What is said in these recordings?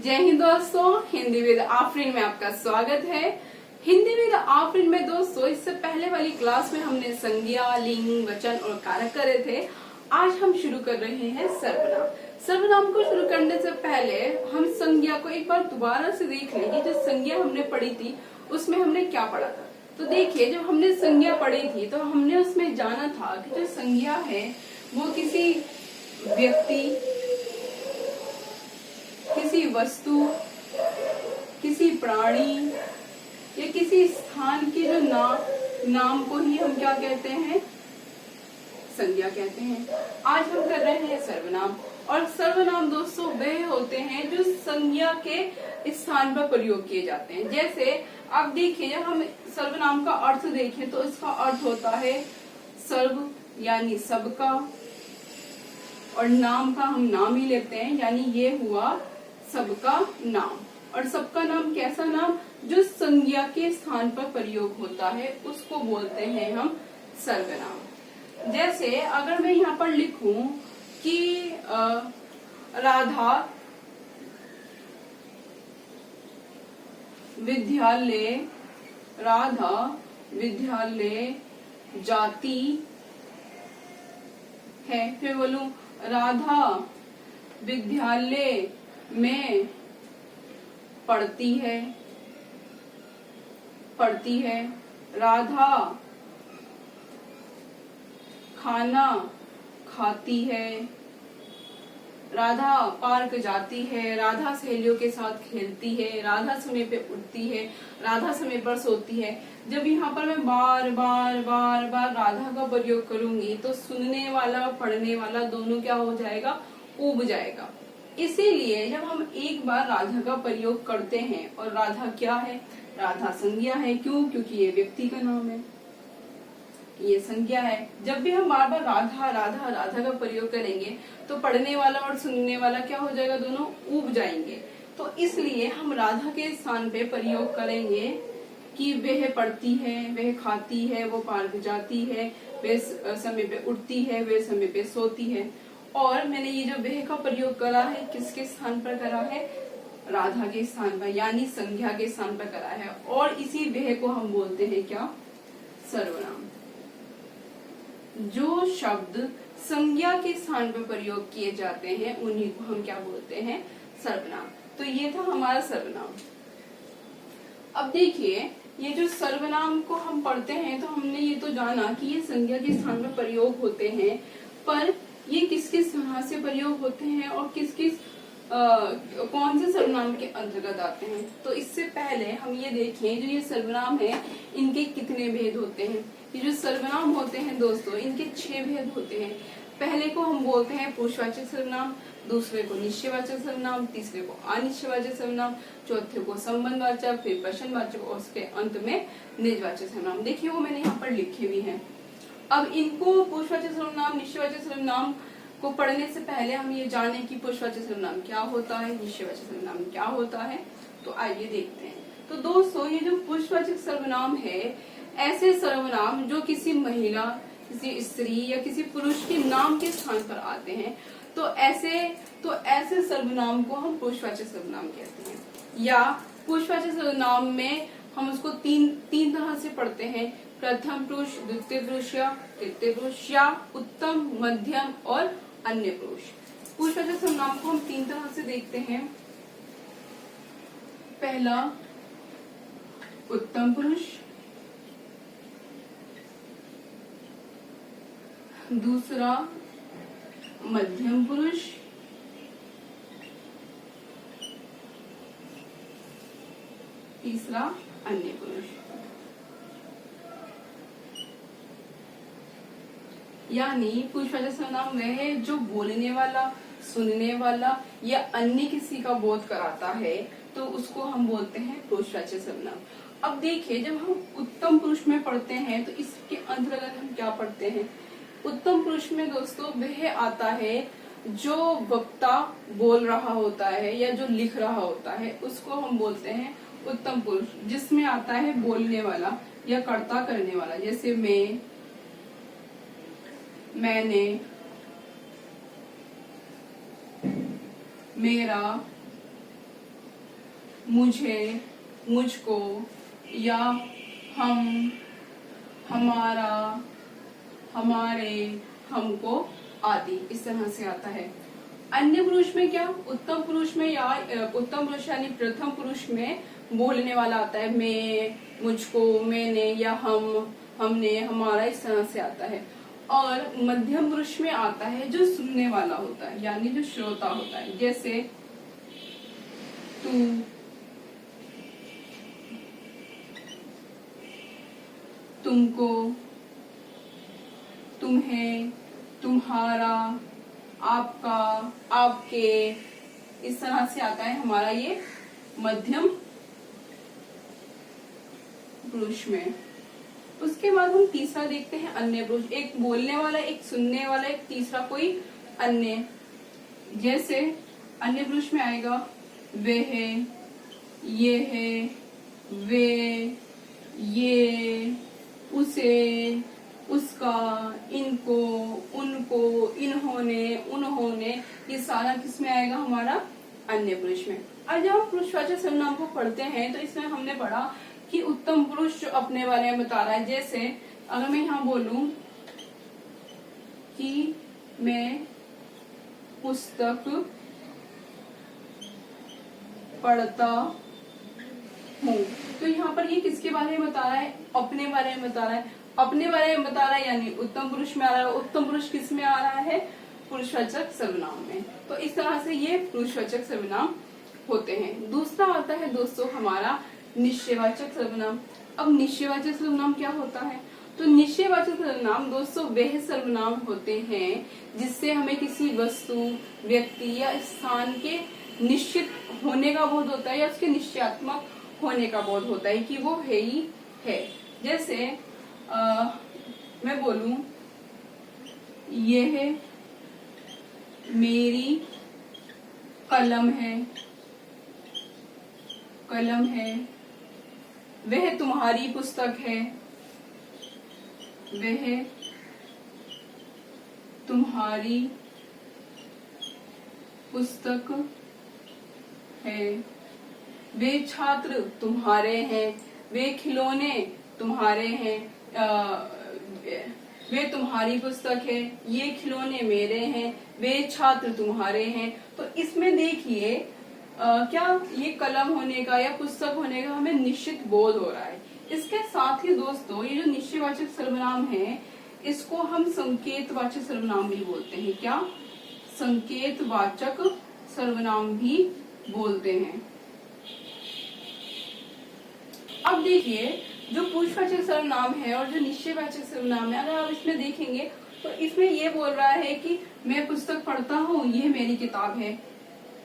जय हिंद दोस्तों, हिंदी विद आफरीन में आपका स्वागत है। हिंदी विद आफरीन में दोस्तों, इससे पहले वाली क्लास में हमने संज्ञा, लिंग, वचन और कारक करे थे। आज हम शुरू कर रहे हैं सर्वनाम। सर्वनाम को शुरू करने से पहले हम संज्ञा को एक बार दोबारा से देख लेंगे। जो संज्ञा हमने पढ़ी थी उसमें हमने क्या पढ़ा था। तो देखिए, जब हमने संज्ञा पढ़ी थी तो हमने उसमें जाना था कि जो संज्ञा है वो किसी व्यक्ति, किसी वस्तु, किसी प्राणी या किसी स्थान के जो नाम को ही हम क्या कहते हैं, संज्ञा कहते हैं। आज हम कर रहे हैं सर्वनाम। और सर्वनाम दोस्तों वे होते हैं जो संज्ञा के स्थान पर प्रयोग किए जाते हैं। जैसे आप देखिए, जब हम सर्वनाम का अर्थ देखें तो इसका अर्थ होता है सर्व यानी सबका, और नाम का हम नाम ही लेते हैं, यानी ये हुआ सबका नाम। और सबका नाम कैसा नाम, जो संज्ञा के स्थान पर प्रयोग होता है उसको बोलते हैं हम सर्वनाम। जैसे अगर मैं यहाँ पर लिखूं कि राधा विद्यालय जाती है, फिर बोलूं राधा विद्यालय में पढ़ती है, राधा खाना खाती है, राधा पार्क जाती है, राधा सहेलियों के साथ खेलती है, राधा समय पे उठती है, राधा समय पर सोती है। जब यहाँ पर मैं बार बार राधा का प्रयोग करूंगी तो सुनने वाला और पढ़ने वाला दोनों क्या हो जाएगा, ऊब जाएगा। इसीलिए जब हम एक बार राधा का प्रयोग करते हैं, और राधा क्या है, राधा संज्ञा है। क्यों? क्योंकि ये व्यक्ति का नाम है, ये संज्ञा है। जब भी हम बार बार राधा का प्रयोग करेंगे तो पढ़ने वाला और सुनने वाला क्या हो जाएगा, दोनों ऊब जाएंगे। तो इसलिए हम राधा के स्थान पे प्रयोग करेंगे कि वह पढ़ती है, वह खाती है, वो पार्क जाती है, वह समय पे उठती है, वह समय पे सोती है। और मैंने ये जो वह का प्रयोग करा है किसके स्थान पर करा है, राधा के स्थान पर, यानी संज्ञा के स्थान पर करा है। और इसी वह को हम बोलते हैं क्या, सर्वनाम। जो शब्द संज्ञा के स्थान पर प्रयोग किए जाते हैं उन्हीं को हम क्या बोलते हैं, सर्वनाम। तो ये था हमारा सर्वनाम। अब देखिए, ये जो सर्वनाम को हम पढ़ते हैं तो हमने ये तो जाना कि ये संज्ञा के स्थान पर प्रयोग होते हैं, पर ये किस किस तरह से प्रयोग होते हैं और किस किस कौन से सर्वनाम के अंतर्गत आते हैं। तो इससे पहले हम ये देखें, जो ये सर्वनाम है इनके कितने भेद होते हैं। ये जो सर्वनाम होते हैं दोस्तों, इनके 6 भेद होते हैं। पहले को हम बोलते हैं पुरुषवाचक सर्वनाम, दूसरे को निश्चयवाचक सर्वनाम, तीसरे को अनिश्चयवाचक सर्वनाम, चौथे को संबंधवाचक, फिर प्रश्नवाचक और उसके अंत में निजवाचक सर्वनाम। देखिए वो मैंने यहाँ पर लिखे भी हैं। अब इनको पुरुषवाचक सर्वनाम, निश्चयवाचक सर्वनाम को पढ़ने से पहले हम ये जाने कि पुरुषवाचक सर्वनाम क्या होता है, निश्चयवाचक सर्वनाम क्या होता है। तो आइए देखते हैं। तो दोस्तों, ये जो पुरुषवाचक सर्वनाम है, ऐसे सर्वनाम जो किसी महिला, किसी स्त्री या किसी पुरुष के नाम के स्थान पर आते हैं, तो ऐसे सर्वनाम को हम पुरुषवाचक सर्वनाम कहते हैं। या पुरुषवाचक सर्वनाम में हम उसको तीन तरह से पढ़ते हैं, प्रथम पुरुष, द्वितीय पुरुष या तृतीय पुरुष, या उत्तम, मध्यम और अन्य पुरुष। पुरुषवाचक सर्वनाम को हम 3 तरह से देखते हैं। पहला उत्तम पुरुष, दूसरा मध्यम पुरुष, तीसरा अन्य पुरुष। यानी पुरुषवाचक सर्वनाम वह है जो बोलने वाला, सुनने वाला या अन्य किसी का बोध कराता है, तो उसको हम बोलते हैं पुरुषवाचक सर्वनाम। अब देखिए, जब हम उत्तम पुरुष में पढ़ते हैं तो इसके अंतर्गत हम क्या पढ़ते हैं। उत्तम पुरुष में दोस्तों वह आता है जो वक्ता बोल रहा होता है या जो लिख रहा होता है, उसको हम बोलते हैं उत्तम पुरुष। जिसमें आता है बोलने वाला या कर्ता करने वाला, जैसे मैं, मैंने, मेरा, मुझे, मुझको, या हम, हमारा, हमारे, हमको आदि, इस तरह से आता है। अन्य पुरुष में क्या, उत्तम पुरुष में या उत्तम पुरुष यानी प्रथम पुरुष में बोलने वाला आता है, मैं, मुझको, मैंने, या हम, हमने, हमारा, इस तरह से आता है। और मध्यम पुरुष में आता है जो सुनने वाला होता है, यानी जो श्रोता होता है, जैसे तू, तुमको, तुम्हें, तुम्हारा, आपका, आपके, इस तरह से आता है हमारा ये मध्यम पुरुष में। उसके बाद हम तीसरा देखते हैं अन्य पुरुष, एक बोलने वाला, एक सुनने वाला, एक तीसरा कोई अन्य। जैसे अन्य पुरुष में आएगा वे है, ये है, वे, ये, उसे, उसका, इनको, उनको, इन्होंने, उन्होंने, ये सारा किस में आएगा हमारा अन्य पुरुष में। और जब हम पुरुषवाचक सर्वनाम को पढ़ते हैं तो इसमें हमने पढ़ा कि उत्तम पुरुष जो अपने बारे में बता रहा है। जैसे अगर मैं यहाँ बोलूं कि मैं पुस्तक पढ़ता हूँ, तो यहाँ पर ये किसके बारे में बता रहा है, अपने बारे में बता रहा है। अपने बारे में बता रहा है यानी उत्तम पुरुष में आ रहा है। उत्तम पुरुष किस में आ रहा है, पुरुषवाचक सर्वनाम में। तो इस तरह से ये पुरुषवाचक सर्वनाम होते हैं। दूसरा आता है दोस्तों हमारा निश्चयवाचक सर्वनाम। अब निश्चयवाचक सर्वनाम क्या होता है, तो निश्चयवाचक सर्वनाम दोस्तों वह सर्वनाम होते हैं जिससे हमें किसी वस्तु, व्यक्ति या स्थान के निश्चित होने का बोध होता है या उसके निश्चयात्मक होने का बोध होता है कि वो है ही है। जैसे मैं बोलूं यह मेरी कलम है, कलम है, वह तुम्हारी पुस्तक है, वह तुम्हारी पुस्तक है, वे छात्र तुम्हारे हैं, वे खिलौने तुम्हारे हैं, वे तुम्हारी पुस्तक है, ये खिलौने मेरे हैं, वे छात्र तुम्हारे हैं। तो इसमें देखिए क्या ये कलम होने का या पुस्तक होने का हमें निश्चित बोध हो रहा है। इसके साथ ही दोस्तों ये जो निश्चयवाचक सर्वनाम है इसको हम संकेतवाचक सर्वनाम भी बोलते हैं। क्या, संकेतवाचक सर्वनाम भी बोलते हैं। अब देखिए जो पुरुषवाचक सर्वनाम है और जो निश्चयवाचक सर्वनाम है, अगर आप इसमें देखेंगे तो इसमें ये बोल रहा है कि मैं पुस्तक पढ़ता हूँ, ये मेरी किताब है।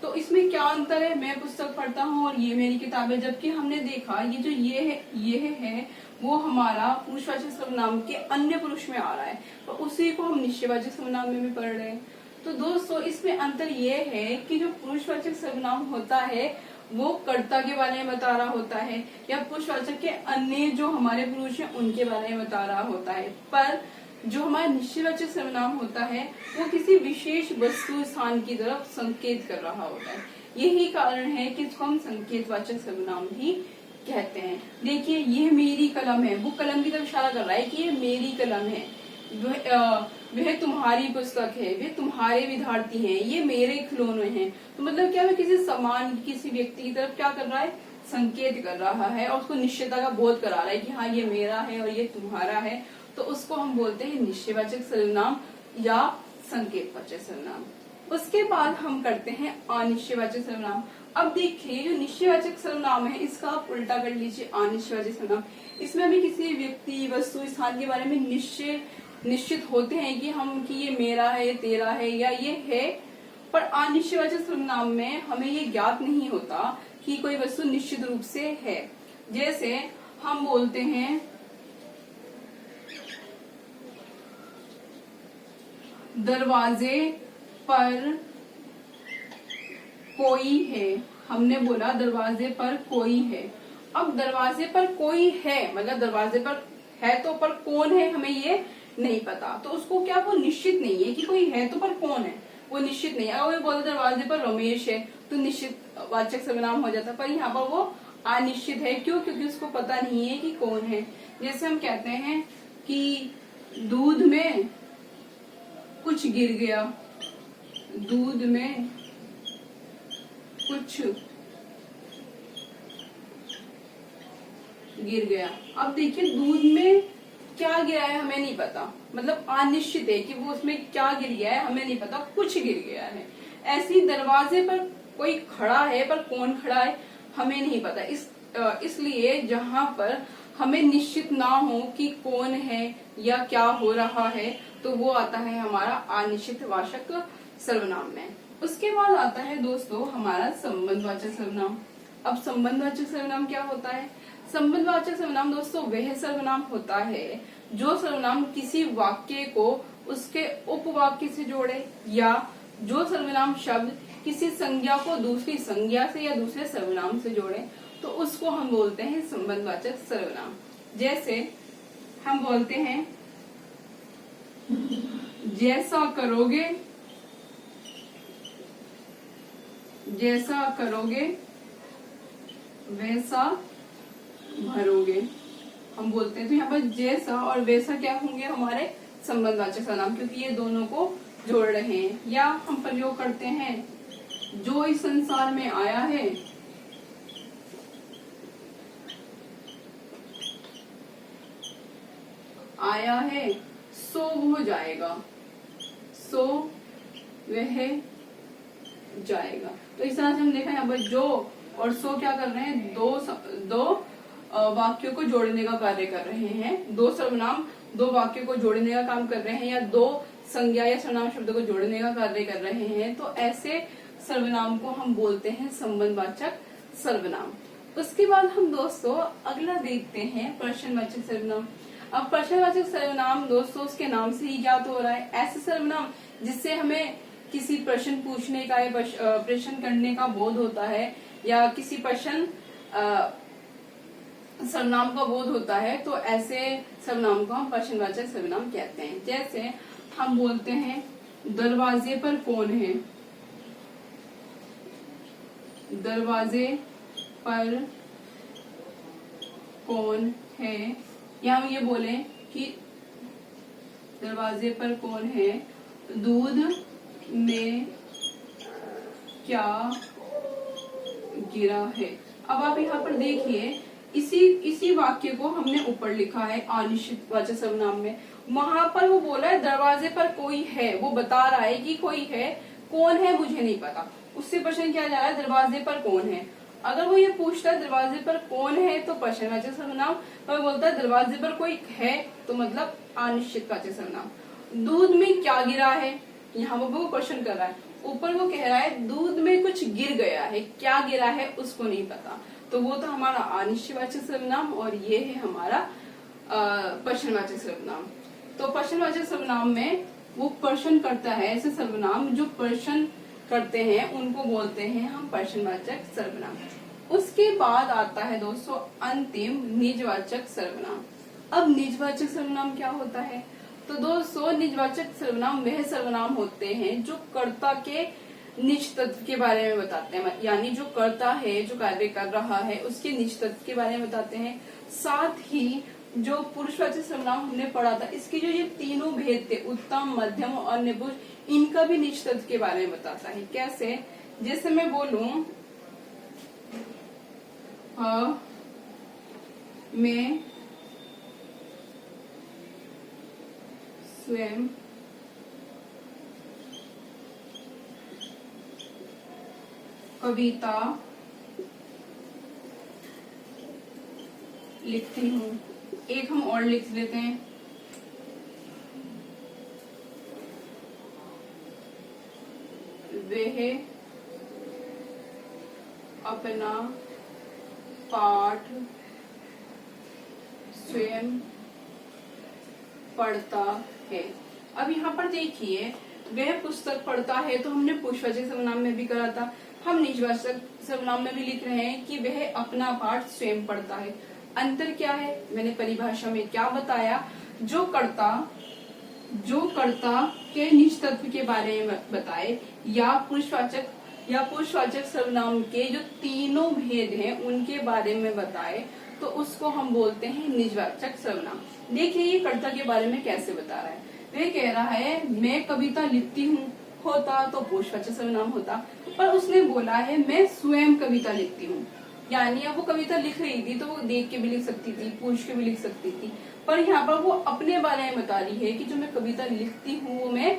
तो इसमें क्या अंतर है, मैं पुस्तक पढ़ता हूँ और ये मेरी किताब है। जबकि हमने देखा ये जो ये है वो हमारा पुरुषवाचक सर्वनाम के अन्य पुरुष में आ रहा है, तो उसी को हम निश्चयवाचक सर्वनाम में भी पढ़ रहे हैं। तो दोस्तों इसमें अंतर ये है कि जो पुरुषवाचक सर्वनाम होता है वो कर्ता के बारे में बता रहा होता है या पुरुषवाचक के अन्य जो हमारे पुरुष हैं उनके बारे में बता रहा होता है। पर जो हमारा निश्चयवाचक सर्वनाम होता है वो किसी विशेष वस्तु, स्थान की तरफ संकेत कर रहा होता है। यही कारण है कि इसको हम संकेतवाचक सर्वनाम भी कहते हैं। देखिए ये मेरी कलम है, वो कलम की तरफ इशारा कर रहा है कि ये मेरी कलम है। वह तुम्हारी पुस्तक है, वे तुम्हारे विद्यार्थी हैं, ये मेरे खिलौने हैं। तो मतलब क्या, मैं किसी सामान, किसी व्यक्ति की तरफ क्या कर रहा है, संकेत कर रहा है और उसको निश्चयता का बोध करा रहा है कि हाँ ये मेरा है और ये तुम्हारा है। तो उसको हम बोलते हैं निश्चयवाचक सर्वनाम या संकेतवाचक सर्वनाम। उसके बाद हम करते हैं अनिश्चयवाचक सर्वनाम। अब देखिए जो निश्चयवाचक सर्वनाम है इसका आप उल्टा कर लीजिए, अनिश्चयवाचक सर्वनाम। इसमें हमें किसी व्यक्ति, वस्तु, स्थान के बारे में निश्चित होते हैं कि हम कि ये मेरा है, ये तेरा है या ये है। पर अनिश्चयवाचक सर्वनाम में हमें ये ज्ञात नहीं होता कि कोई वस्तु निश्चित रूप से है। जैसे हम बोलते हैं दरवाजे पर कोई है, हमने बोला दरवाजे पर कोई है। अब दरवाजे पर कोई है मतलब दरवाजे पर है तो पर कौन है हमें ये नहीं पता, तो उसको क्या वो निश्चित नहीं है कि कोई है तो पर कौन है वो निश्चित नहीं है। अगर वो बोले दरवाजे पर रमेश है तो निश्चित वाचक सर्वनाम हो जाता, पर यहाँ पर वो अनिश्चित है। क्यों? क्योंकि उसको पता नहीं है कि कौन है। जैसे हम कहते हैं कि दूध में कुछ गिर गया, दूध में कुछ गिर गया। अब देखिए दूध में क्या गिरा है हमें नहीं पता, मतलब अनिश्चित है कि वो उसमें क्या गिर गया है हमें नहीं पता, कुछ गिर गया है। ऐसी दरवाजे पर कोई खड़ा है पर कौन खड़ा है हमें नहीं पता। इसलिए जहां पर हमें निश्चित ना हो कि कौन है या क्या हो रहा है तो वो आता है हमारा अनिश्चित वाचक सर्वनाम में। उसके बाद आता है दोस्तों हमारा संबंधवाचक सर्वनाम। अब संबंधवाचक सर्वनाम क्या होता है? संबंधवाचक सर्वनाम दोस्तों वह सर्वनाम होता है जो सर्वनाम किसी वाक्य को उसके उपवाक्य से जोड़े, या जो सर्वनाम शब्द किसी संज्ञा को दूसरी संज्ञा से या दूसरे सर्वनाम से जोड़े, तो उसको हम बोलते हैं संबंधवाचक सर्वनाम। जैसे हम बोलते हैं जैसा करोगे, जैसा करोगे वैसा भरोगे, हम बोलते हैं। तो यहाँ पर जैसा और वैसा क्या होंगे? हमारे संबंधवाचक सर्वनाम, क्योंकि ये दोनों को जोड़ रहे हैं। या हम प्रयोग करते हैं जो इस संसार में आया है, आया है सो वो जाएगा, सो वह जाएगा। तो इस तरह से हम देखा यहाँ पर जो और सो क्या कर रहे हैं? दो वाक्यों को जोड़ने का कार्य कर रहे हैं। दो सर्वनाम दो वाक्यों को जोड़ने का काम कर रहे हैं, या दो संज्ञा या सर्वनाम शब्द को जोड़ने का कार्य कर रहे हैं। तो ऐसे सर्वनाम को हम बोलते हैं संबंधवाचक सर्वनाम। उसके बाद हम दोस्तों अगला देखते हैं प्रश्नवाचक सर्वनाम। अब प्रश्नवाचक सर्वनाम दोस्तों उसके नाम से ही ज्ञात हो रहा है, ऐसे सर्वनाम जिससे हमें किसी प्रश्न पूछने का या प्रश्न करने का बोध होता है, या किसी प्रश्न सर्वनाम का बोध होता है, तो ऐसे सर्वनाम को हम प्रश्नवाचक सर्वनाम कहते हैं। जैसे हम बोलते हैं दरवाजे पर कौन है, दरवाजे पर कौन है, या हम ये बोले कि दरवाजे पर कौन है, दूध में क्या गिरा है। अब आप यहाँ पर देखिए इसी वाक्य को हमने ऊपर लिखा है अनिश्चित वाचक सर्वनाम में। वहां पर वो बोला है दरवाजे पर कोई है, वो बता रहा है कि कोई है, कौन है मुझे नहीं पता। उससे प्रश्न किया जा रहा है दरवाजे पर कौन है। अगर वो ये पूछता है दरवाजे पर कौन है तो प्रश्नवाचक सर्वनाम, तो बोलता है दरवाजे पर कोई है तो मतलब अनिश्चित वाचक सर्वनाम। दूध में क्या गिरा है, यहाँ पर वो क्वेश्चन कर रहा है, ऊपर वो कह रहा है दूध में कुछ गिर गया है, क्या गिरा है उसको नहीं पता, तो वो तो हमारा अनिश्चितवाचक सर्वनाम और ये है हमारा प्रश्नवाचक सर्वनाम। तो प्रश्नवाचक सर्वनाम में वो प्रश्न करता है, ऐसे सर्वनाम जो प्रश्न करते हैं उनको बोलते हैं हम प्रश्नवाचक सर्वनाम। उसके बाद आता है दोस्तों अंतिम निजवाचक सर्वनाम। अब निजवाचक सर्वनाम क्या होता है? तो दोस्तों निजवाचक सर्वनाम वह सर्वनाम होते हैं जो कर्ता के निज तत्व के बारे में बताते हैं, यानी जो कर्ता है जो कार्य कर रहा है उसके निज तत्व के बारे में बताते हैं। साथ ही जो पुरुषवाचक सर्वनाम हमने पढ़ा था, इसके जो ये तीनों भेद थे उत्तम, मध्यम और निपुण, इनका भी निज तत्व के बारे में बताता है। कैसे? जैसे मैं बोलूं मैं स्वयं कविता लिखती हूँ। एक हम और लिख लेते हैं, वह अपना पाठ स्वयं पढ़ता है। अब यहाँ पर देखिए वह पुस्तक पढ़ता है तो हमने पुरुषवाचक सर्वनाम में भी करा था, हम निजवाचक सर्वनाम में भी लिख रहे हैं कि वह अपना पाठ स्वयं पढ़ता है। अंतर क्या है? मैंने परिभाषा में क्या बताया, जो कर्ता के निज तत्व के बारे में बताए या पुरुषवाचक या पुरुषवाचक सर्वनाम के जो तीनों भेद हैं उनके बारे में बताए तो उसको हम बोलते हैं निजवाचक सर्वनाम। देखिए ये कर्ता के बारे में कैसे बता रहा है। वे कह रहा है मैं कविता लिखती हूँ, होता तो पुरुषवाचक सर्वनाम होता, पर उसने बोला है मैं स्वयं कविता लिखती हूँ, यानी अब वो कविता लिख रही थी तो वो देख के भी लिख सकती थी, पूछ के भी लिख सकती थी, पर यहाँ पर वो अपने बारे में बता रही है कि जो मैं कविता लिखती हूँ वो मैं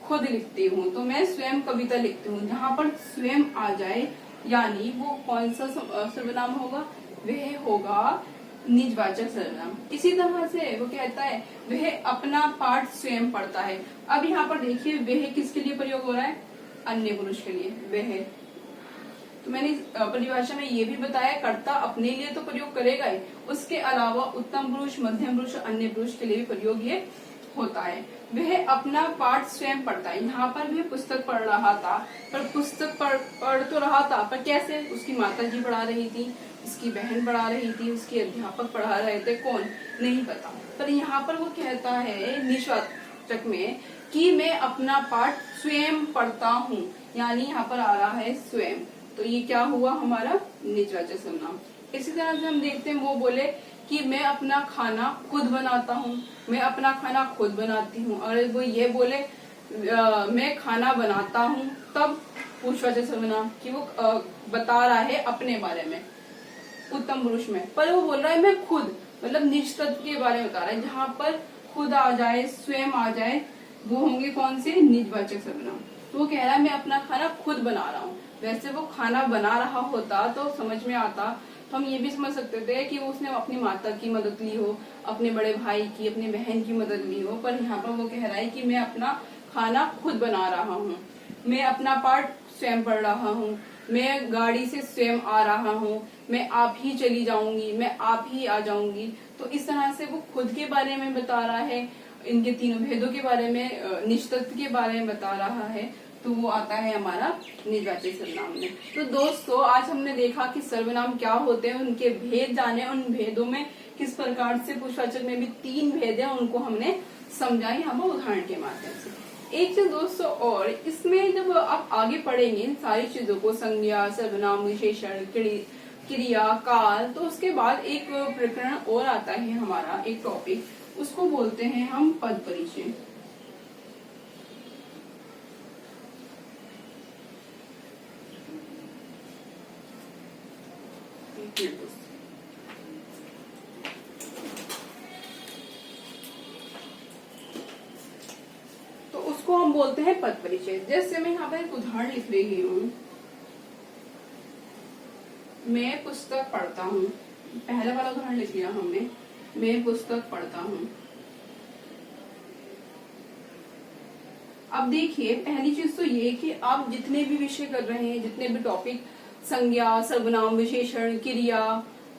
खुद लिखती हूँ, तो मैं स्वयं कविता लिखती हूँ। जहाँ पर स्वयं आ जाए यानी वो कौन सा सर्वनाम होगा, वह होगा निजवाचक सर्वनाम। इसी तरह से वो कहता है वह अपना पाठ स्वयं पढ़ता है। अब यहाँ पर देखिए वह किसके लिए प्रयोग हो रहा है, अन्य पुरुष के लिए वह। तो मैंने परिभाषा में ये भी बताया कर्ता अपने लिए तो प्रयोग करेगा ही, उसके अलावा उत्तम पुरुष, मध्यम पुरुष, अन्य पुरुष के लिए भी प्रयोग ये होता है। वह अपना पाठ स्वयं पढ़ता है। यहाँ पर भी पुस्तक पढ़ रहा था, पर पुस्तक पढ़ तो रहा था, पर कैसे, उसकी माता जी पढ़ा रही थी, उसकी बहन पढ़ा रही थी, उसके अध्यापक पढ़ा रहे थे, कौन नहीं पता। पर यहाँ पर वो कहता है निजवाचक में कि मैं अपना पाठ स्वयं पढ़ता हूँ, यानी यहाँ पर आ रहा है स्वयं, तो ये क्या हुआ हमारा निजवाचक सर्वनाम। इसी तरह से हम देखते हैं वो बोले कि मैं अपना खाना खुद बनाता हूँ, मैं अपना खाना खुद बनाती हूँ। अगर वो ये बोले मैं खाना बनाता हूँ, तब पुरुषवाचक सर्वनाम कि वो बता रहा है अपने बारे में उत्तम पुरुष में, पर वो बोल रहा है मैं खुद, मतलब निज तत्व के बारे में बता रहा है। जहाँ पर खुद आ जाए, स्वयं आ जाए, वो होंगे कौन से, निजवाचक सर्वनाम। तो वो कह रहा है मैं अपना खाना खुद बना रहा हूँ। वैसे वो खाना बना रहा होता तो समझ में आता, तो हम ये भी समझ सकते थे कि उसने अपनी माता की मदद ली हो, अपने बड़े भाई की, अपनी बहन की मदद ली हो, पर यहाँ पर वो कह रहा है कि मैं अपना खाना खुद बना रहा हूँ, मैं अपना पाठ स्वयं पढ़ रहा हूँ, मैं गाड़ी से स्वयं आ रहा हूँ, मैं आप ही चली जाऊंगी, मैं आप ही आ जाऊंगी। तो इस तरह से वो खुद के बारे में बता रहा है, इनके तीनों भेदों के बारे में, निजतत्व के बारे में बता रहा है, तो वो आता है हमारा निजवाचक सर्वनाम में। तो दोस्तों आज हमने देखा कि सर्वनाम क्या होते हैं, उनके भेद जाने, उन भेदों में किस प्रकार से पुरुषवाचक में भी 3 भेद हैं उनको हमने समझा यहाँ पर उदाहरण के माध्यम से। एक चीज दोस्तों और, इसमें जब आप आगे पढ़ेंगे इन सारी चीजों को, संज्ञा, सर्वनाम, विशेषण, क्रिया, काल, तो उसके बाद एक प्रकरण और आता है हमारा, एक टॉपिक, उसको बोलते हैं हम पद परिचय। तो उसको हम बोलते हैं पद परिचय। जैसे मैं यहाँ पर एक उदाहरण लिख रही हूँ, मैं पुस्तक पढ़ता हूँ, पहला वाला उदाहरण लिख लिया हमने, मैं पुस्तक पढ़ता हूँ। अब देखिए पहली चीज तो ये कि आप जितने भी विषय कर रहे हैं, जितने भी टॉपिक, संज्ञा, सर्वनाम, विशेषण, क्रिया,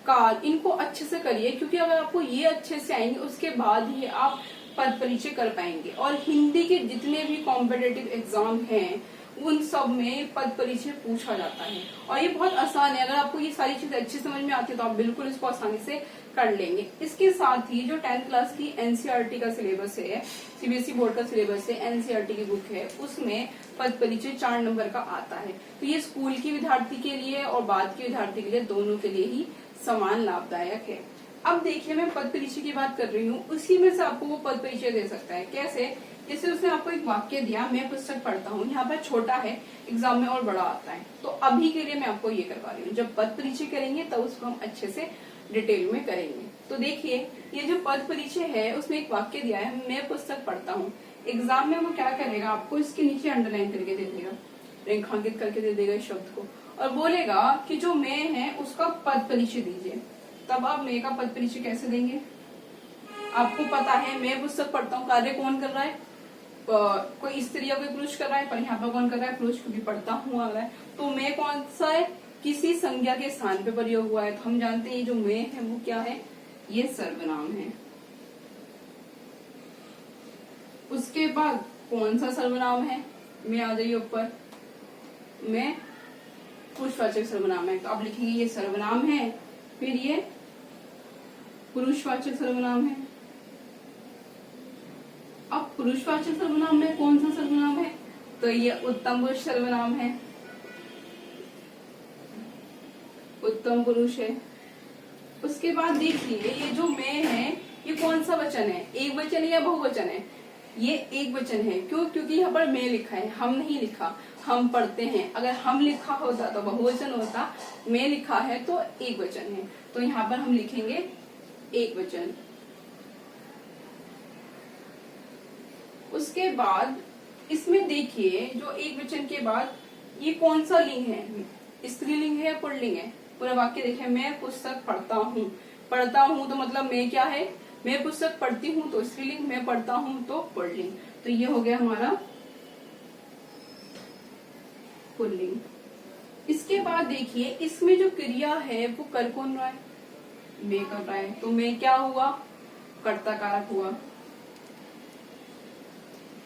काल, इनको अच्छे से करिए, क्योंकि अगर आपको ये अच्छे से आएंगे उसके बाद ही आप पद परिचय कर पाएंगे। और हिंदी के जितने भी कॉम्पिटिटिव एग्जाम हैं उन सब में पद परिचय पूछा जाता है, और ये बहुत आसान है। अगर आपको ये सारी चीजें अच्छी समझ में आती है तो आप बिल्कुल इसको आसानी से कर लेंगे। इसके साथ ही जो 10th क्लास की एनसीईआरटी का सिलेबस है, सीबीएसई बोर्ड का सिलेबस है, एनसीईआरटी की बुक है, उसमें पद परिचय 4 नंबर का आता है। तो ये स्कूल के विद्यार्थी के लिए और बाद के विद्यार्थी के लिए, दोनों के लिए ही समान लाभदायक है। अब देखिए मैं पद परिचय की बात कर रही हूँ, उसी में से आपको वो पद परिचय दे सकता है। कैसे, जैसे उसने आपको एक वाक्य दिया, मैं पुस्तक पढ़ता हूँ, यहाँ पर छोटा है, एग्जाम में और बड़ा आता है, तो अभी के लिए मैं आपको ये करवा रही हूँ। जब पद परिचय करेंगे तब उसको हम अच्छे से डिटेल में करेंगे। तो देखिए ये जो पद परिचय है उसमें एक वाक्य दिया है, मैं पुस्तक पढ़ता हूँ। एग्जाम में वो क्या करेगा, आपको इसके नीचे अंडरलाइन करके दे देगा, रेखांकित करके दे देगा इस शब्द को, और बोलेगा कि जो मैं है उसका पद परिचय दीजिए। तब आप मैं का पद परिचय कैसे देंगे, आपको पता है मैं पुस्तक पढ़ता हूँ, कार्य कौन कर रहा है, कोई स्त्री या कोई पुरुष कर रहा है, पर यहाँ पर कौन कर रहा है, पुरुष, क्योंकि पढ़ता हूँ आ रहा है। तो मैं कौन सा है, किसी संज्ञा के स्थान पे प्रयोग हुआ है, तो हम जानते हैं ये जो मैं है वो क्या है, ये सर्वनाम है। उसके बाद कौन सा सर्वनाम है, मैं आ जाइए ऊपर, मैं पुरुषवाचक सर्वनाम है, तो आप लिखेंगे ये सर्वनाम है, फिर ये पुरुषवाचक सर्वनाम है। अब पुरुषवाचक सर्वनाम में कौन सा सर्वनाम है, तो ये उत्तम पुरुष सर्वनाम है। उत्तम पुरुष है। उसके बाद देखिए ये जो मैं है ये कौन सा वचन है, एक वचन है या बहुवचन है? ये एक वचन है। क्यों? क्योंकि यहाँ पर मैं लिखा है, हम नहीं लिखा, हम पढ़ते हैं। अगर हम लिखा होता तो बहुवचन होता, मैं लिखा है तो एक वचन है, तो यहाँ पर हम लिखेंगे एक वचन। उसके बाद इसमें देखिए जो एक वचन के बाद ये कौन सा लिंग है, स्त्रीलिंग है या पुल्लिंग है? पूरा वाक्य देखिए, मैं पुस्तक पढ़ता हूँ। पढ़ता हूँ तो मतलब मैं क्या है, मैं पुस्तक पढ़ती हूँ तो स्त्रीलिंग, मैं पढ़ता हूँ तो पुल्लिंग। तो ये हो गया हमारा पुल्लिंग। इसके बाद देखिए इसमें जो क्रिया है वो कर कौन रहा है, मैं कर रहा है। तो मैं क्या हुआ, कर्ता कारक हुआ।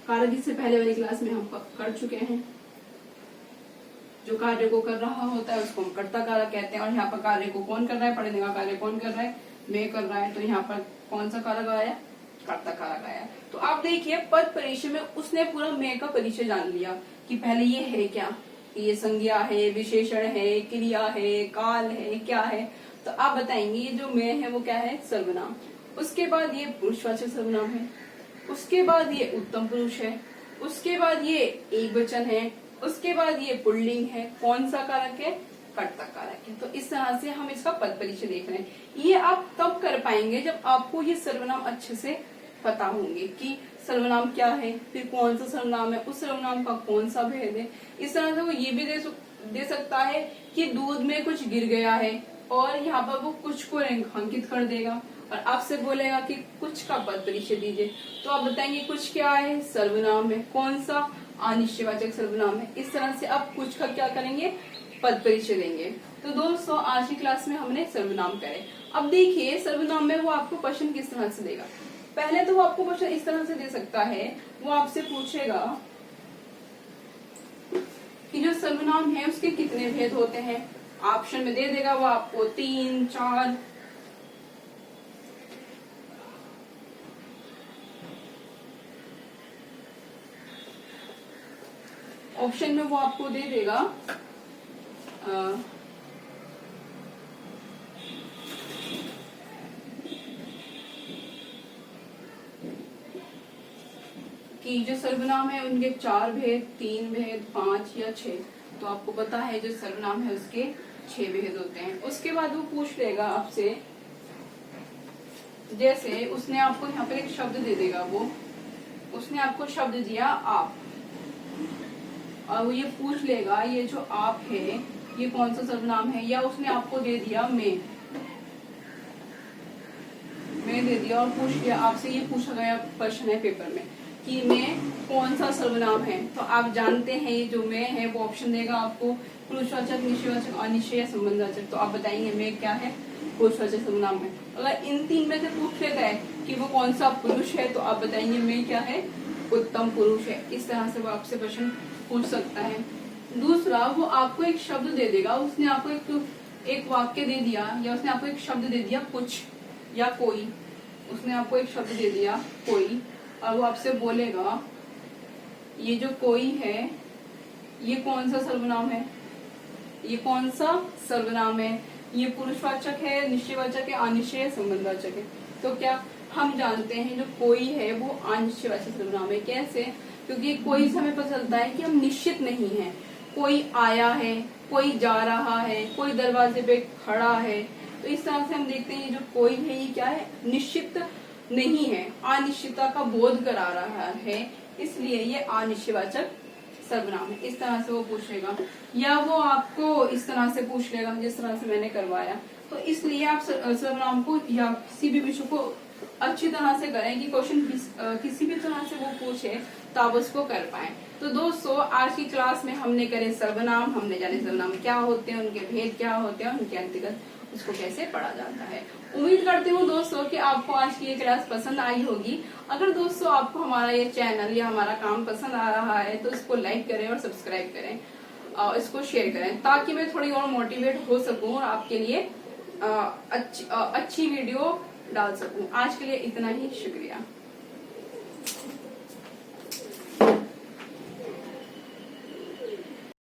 कारक इससे पहले वाली क्लास में हम कर चुके हैं। जो कार्य को कर रहा होता है उसको हम कर्ता कारक कहते हैं। और यहाँ पर कार्य को कौन कर रहा है, पढ़ने का कार्य कौन कर रहा है, मैं कर रहा है। तो यहाँ पर कौन सा कारक आया, कर्ता कारक आया। तो आप देखिए पद परिचय में उसने पूरा मैं का परिचय जान लिया कि पहले ये है क्या, ये संज्ञा है, विशेषण है, क्रिया है, काल है, क्या है। तो आप बताएंगे ये जो मैं है वो क्या है, सर्वनाम। उसके बाद ये पुरुषवाचक सर्वनाम है। उसके बाद ये उत्तम पुरुष है। उसके बाद ये एक वचन है। उसके बाद ये पुल्लिंग है। कौन सा कारक है, कर्ता कारक है। तो इस तरह से हम इसका पद परिचय देख रहे हैं। ये आप तब कर पाएंगे जब आपको ये सर्वनाम अच्छे से पता होंगे कि सर्वनाम क्या है, फिर कौन सा सर्वनाम है, उस सर्वनाम का कौन सा भेद है। इस तरह से वो ये भी दे सकता है कि दूध में कुछ गिर गया है और यहाँ पर वो कुछ को रेखांकित कर देगा और आपसे बोलेगा कि कुछ का पद परिचय दीजिए। तो आप बताएंगे कुछ क्या है, सर्वनाम है। कौन सा, अनिश्चयवाचक सर्वनाम है। इस तरह से आप कुछ का क्या करेंगे, पद परिचय देंगे। तो दोस्तों आज की क्लास में हमने सर्वनाम करे। अब देखिए सर्वनाम में वो आपको प्रश्न किस तरह से देगा। पहले तो वो आपको प्रश्न इस तरह से दे सकता है, वो आपसे पूछेगा कि जो सर्वनाम है उसके कितने भेद होते हैं। ऑप्शन में दे देगा वो आपको 3, 4। ऑप्शन में वो आपको दे देगा कि जो सर्वनाम है उनके 4 भेद, 3 भेद, 5 या 6। तो आपको पता है जो सर्वनाम है उसके 6 भेद होते हैं। उसके बाद वो पूछ लेगा आपसे, जैसे उसने आपको यहाँ पर एक शब्द दे देगा, वो उसने आपको शब्द दिया आप, और वो ये पूछ लेगा ये जो आप है ये कौन सा सर्वनाम है। या उसने आपको दे दिया मैं दे दिया और पूछ लिया आपसे, ये पूछा गया प्रश्न है पेपर में कि मैं कौन सा सर्वनाम है। तो आप जानते हैं ये जो मैं है वो ऑप्शन देगा आपको पुरुषवाचक, निश्चयवाचक, अनिश्चय या संबंधवाचक। तो आप बताएंगे मैं क्या है, पुरुषवाचक सर्वनाम है। अगर इन 3 में से पूछ लेता है कि वो कौन सा पुरुष है तो आप बताएंगे मैं क्या है, उत्तम पुरुष है। इस तरह से वो आपसे प्रश्न पूछ सकता है। दूसरा, वो आपको एक शब्द दे देगा। उसने आपको एक वाक्य दे दिया या उसने आपको एक शब्द दे दिया कुछ या कोई। उसने आपको एक शब्द दे दिया कोई और वो आपसे बोलेगा ये जो कोई है ये कौन सा सर्वनाम है, ये कौन सा सर्वनाम है, ये पुरुषवाचक है, निश्चयवाचक है, अनिश्चय, संबंधवाचक है। तो क्या हम जानते हैं जो कोई है वो अनिश्चयवाचक सर्वनाम है। कैसे? क्योंकि कोई से हमें पता चलता है कि हम निश्चित नहीं है। कोई आया है, कोई जा रहा है, कोई दरवाजे पे खड़ा है। तो इस तरह से हम देखते हैं जो कोई है ये क्या है, निश्चित नहीं है, अनिश्चितता का बोध करा रहा है, इसलिए ये अनिश्चयवाचक सर्वनाम है। इस तरह से वो पूछेगा या वो आपको इस तरह से पूछ लेगा जिस तरह से मैंने करवाया। तो इसलिए आप सर्वनाम को या किसी भी विषय को अच्छी तरह से करें कि क्वेश्चन किसी भी तरह से वो पूछे तो आप उसको कर पाए। तो दोस्तों आज की क्लास में हमने करे सर्वनाम, हमने जाने सर्वनाम क्या होते हैं, उनके भेद क्या होते हैं, उनके अंतर्गत उसको कैसे पढ़ा जाता है। उम्मीद करती हूँ दोस्तों कि आपको आज की ये क्लास पसंद आई होगी। अगर दोस्तों आपको हमारा ये चैनल या हमारा काम पसंद आ रहा है तो इसको लाइक करें और सब्सक्राइब करें और इसको शेयर करें ताकि मैं थोड़ी और मोटिवेट हो सकूं और आपके लिए अच्छी वीडियो डाल सकूं। आज के लिए इतना ही, शुक्रिया।